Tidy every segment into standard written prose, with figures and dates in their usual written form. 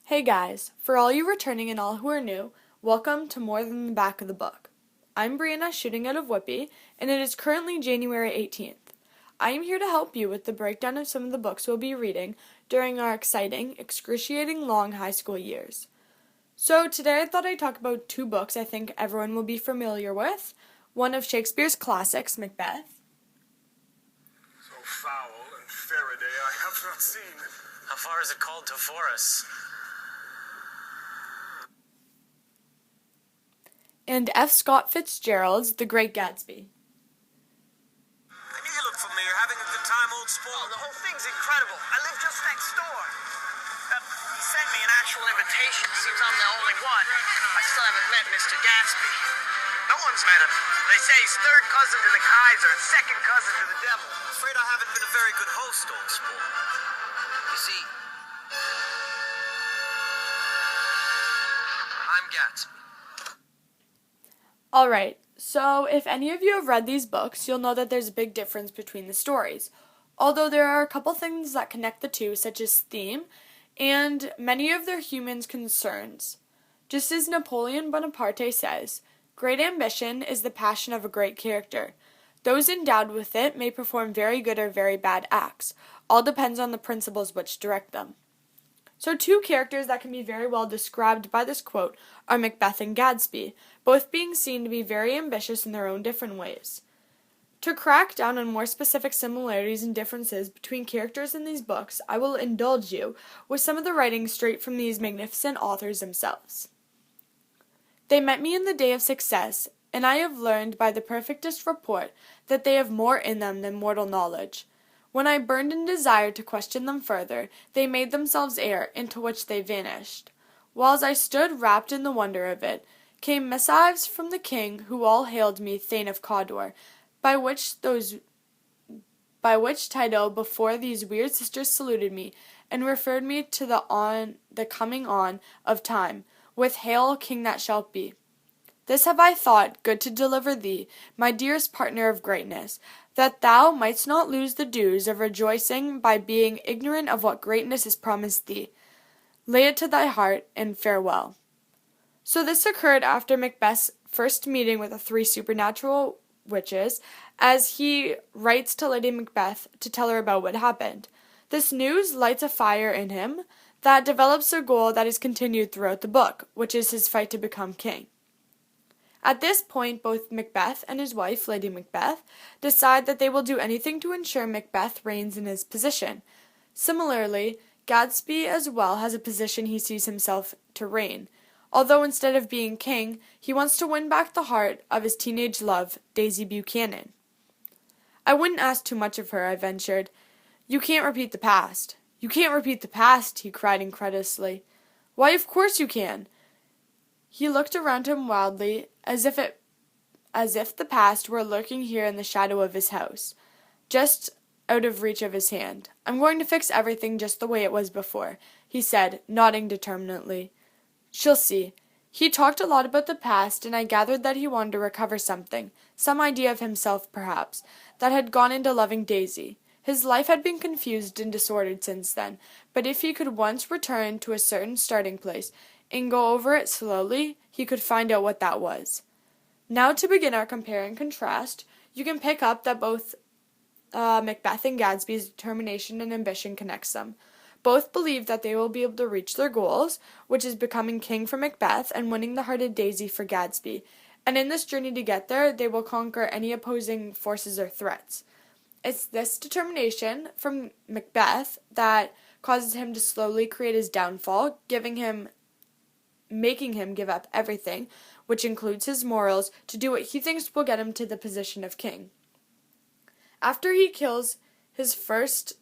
Hey guys, for all you returning and all who are new, welcome to More Than the Back of the Book. I'm Brianna shooting out of Whippy, and it is currently January 18th. I am here to help you with the breakdown of some of the books we'll be reading during our exciting, excruciating long high school years. So today I thought I'd talk about two books I think everyone will be familiar with. One of Shakespeare's classics, Macbeth. So foul and Faraday I have not seen. How far is it called to Forres? And F. Scott Fitzgerald's The Great Gatsby. I knew you looked familiar. Having a good time, old sport? Oh, the whole thing's incredible. I live just next door. He sent me an actual invitation. Seems I'm the only one. I still haven't met Mr. Gatsby. No one's met him. They say he's third cousin to the Kaiser and second cousin to the devil. I'm afraid I haven't been a very good host, old sport. You see, I'm Gatsby. Alright, so if any of you have read these books, you'll know that there's a big difference between the stories. Although there are a couple things that connect the two, such as theme, and many of their human concerns. Just as Napoleon Bonaparte says, great ambition is the passion of a great character. Those endowed with it may perform very good or very bad acts. All depends on the principles which direct them. So two characters that can be very well described by this quote are Macbeth and Gatsby, both being seen to be very ambitious in their own different ways. To crack down on more specific similarities and differences between characters in these books, I will indulge you with some of the writing straight from these magnificent authors themselves. They met me in the day of success, and I have learned by the perfectest report that they have more in them than mortal knowledge. When I burned in desire to question them further, they made themselves air, into which they vanished. Whiles I stood wrapped in the wonder of it, came missives from the king, who all hailed me Thane of Cawdor, by which title before these weird sisters saluted me, and referred me to the coming on of time, with Hail, King that shalt be. This have I thought good to deliver thee, my dearest partner of greatness, that thou mightst not lose the dues of rejoicing by being ignorant of what greatness is promised thee. Lay it to thy heart, and farewell. So this occurred after Macbeth's first meeting with the three supernatural witches, as he writes to Lady Macbeth to tell her about what happened. This news lights a fire in him that develops a goal that is continued throughout the book, which is his fight to become king. At this point, both Macbeth and his wife, Lady Macbeth, decide that they will do anything to ensure Macbeth reigns in his position. Similarly, Gatsby as well has a position he sees himself to reign, although instead of being king, he wants to win back the heart of his teenage love, Daisy Buchanan. I wouldn't ask too much of her, I ventured. You can't repeat the past. You can't repeat the past, he cried incredulously. Why, of course you can. He looked around him wildly, as if the past were lurking here in the shadow of his house, just out of reach of his hand. I'm going to fix everything just the way it was before, he said, nodding determinedly. She'll see. He talked a lot about the past, and I gathered that he wanted to recover something, some idea of himself, perhaps, that had gone into loving Daisy. His life had been confused and disordered since then, but if he could once return to a certain starting place, and go over it slowly, he could find out what that was. Now to begin our compare and contrast, you can pick up that both Macbeth and Gatsby's determination and ambition connects them. Both believe that they will be able to reach their goals, which is becoming king for Macbeth and winning the heart of Daisy for Gatsby. And in this journey to get there, they will conquer any opposing forces or threats. It's this determination from Macbeth that causes him to slowly create his downfall, making him give up everything, which includes his morals, to do what he thinks will get him to the position of king. After he kills his first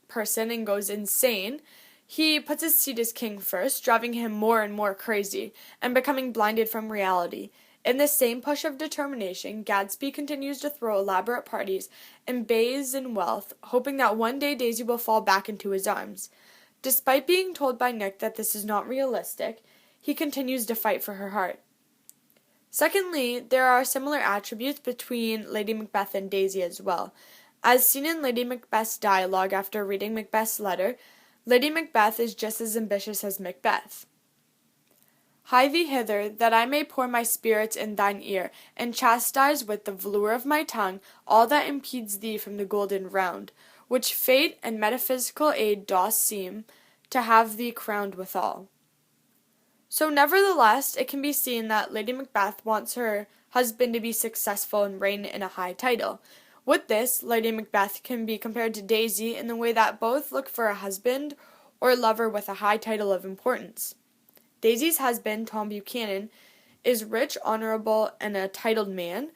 person and goes insane, he puts his seat as king first, driving him more and more crazy, and becoming blinded from reality. In this same push of determination, Gatsby continues to throw elaborate parties and bathes in wealth, hoping that one day Daisy will fall back into his arms. Despite being told by Nick that this is not realistic, he continues to fight for her heart. Secondly, there are similar attributes between Lady Macbeth and Daisy as well. As seen in Lady Macbeth's dialogue after reading Macbeth's letter, Lady Macbeth is just as ambitious as Macbeth. Hie thee hither, that I may pour my spirits in thine ear, and chastise with the velour of my tongue all that impedes thee from the golden round, which fate and metaphysical aid doth seem to have thee crowned withal. So nevertheless, it can be seen that Lady Macbeth wants her husband to be successful and reign in a high title. With this, Lady Macbeth can be compared to Daisy in the way that both look for a husband or lover with a high title of importance. Daisy's husband, Tom Buchanan, is rich, honorable, and a titled man,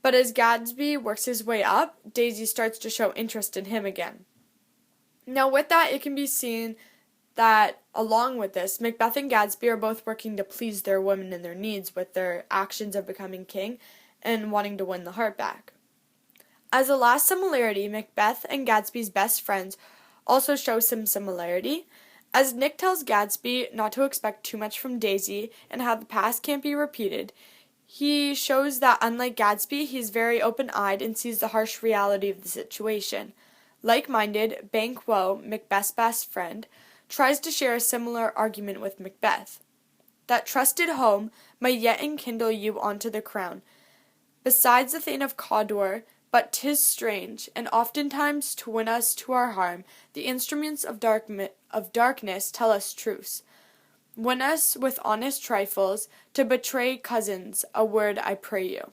but as Gadsby works his way up, Daisy starts to show interest in him again. Now with that, it can be seen that along with this, Macbeth and Gadsby are both working to please their women and their needs with their actions of becoming king and wanting to win the heart back. As a last similarity, Macbeth and Gadsby's best friends also show some similarity. As Nick tells Gadsby not to expect too much from Daisy and how the past can't be repeated, he shows that unlike Gadsby, he's very open-eyed and sees the harsh reality of the situation. Like-minded, Banquo, Macbeth's best friend, tries to share a similar argument with Macbeth. That trusted home might yet enkindle you onto the crown. Besides the Thane of Cawdor, but 'tis strange, and oftentimes to win us to our harm, the instruments of darkness tell us truce. Win us with honest trifles, to betray cousins, a word I pray you.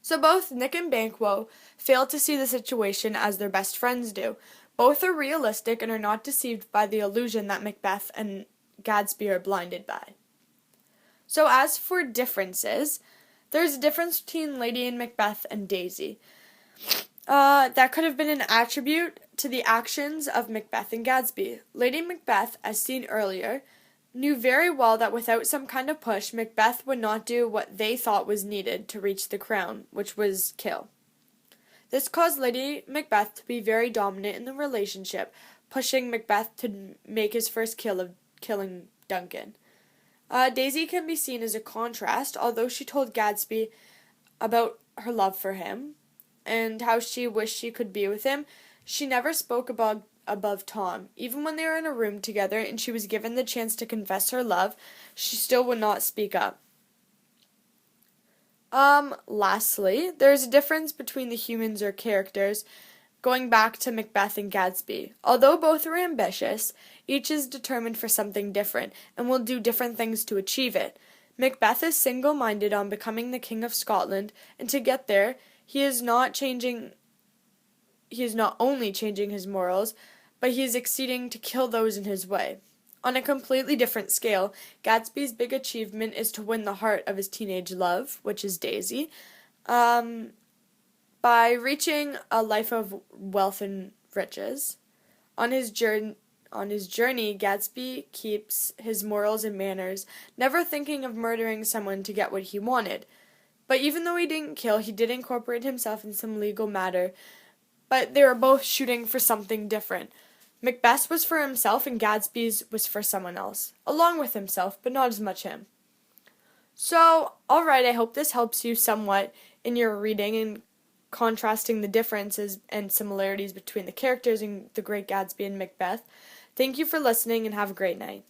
So both Nick and Banquo fail to see the situation as their best friends do. Both are realistic and are not deceived by the illusion that Macbeth and Gadsby are blinded by. So as for differences, there's a difference between Lady and Macbeth and Daisy. That could have been an attribute to the actions of Macbeth and Gadsby. Lady Macbeth, as seen earlier, knew very well that without some kind of push, Macbeth would not do what they thought was needed to reach the crown, which was kill. This caused Lady Macbeth to be very dominant in the relationship, pushing Macbeth to make his first kill of killing Duncan. Daisy can be seen as a contrast. Although she told Gadsby about her love for him and how she wished she could be with him, she never spoke above Tom. Even when they were in a room together and she was given the chance to confess her love, she still would not speak up. Lastly, there's a difference between the humans or characters, going back to Macbeth and Gadsby. Although both are ambitious, each is determined for something different and will do different things to achieve it. Macbeth is single-minded on becoming the King of Scotland, and to get there, he is not only changing his morals, but he is exceeding to kill those in his way. On a completely different scale, Gadsby's big achievement is to win the heart of his teenage love, which is Daisy, by reaching a life of wealth and riches. On his journey, Gadsby keeps his morals and manners, never thinking of murdering someone to get what he wanted. But even though he didn't kill, he did incorporate himself in some legal matter, but they were both shooting for something different. Macbeth's was for himself and Gadsby's was for someone else, along with himself, but not as much him. So, alright, I hope this helps you somewhat in your reading and contrasting the differences and similarities between the characters in The Great Gatsby and Macbeth. Thank you for listening and have a great night.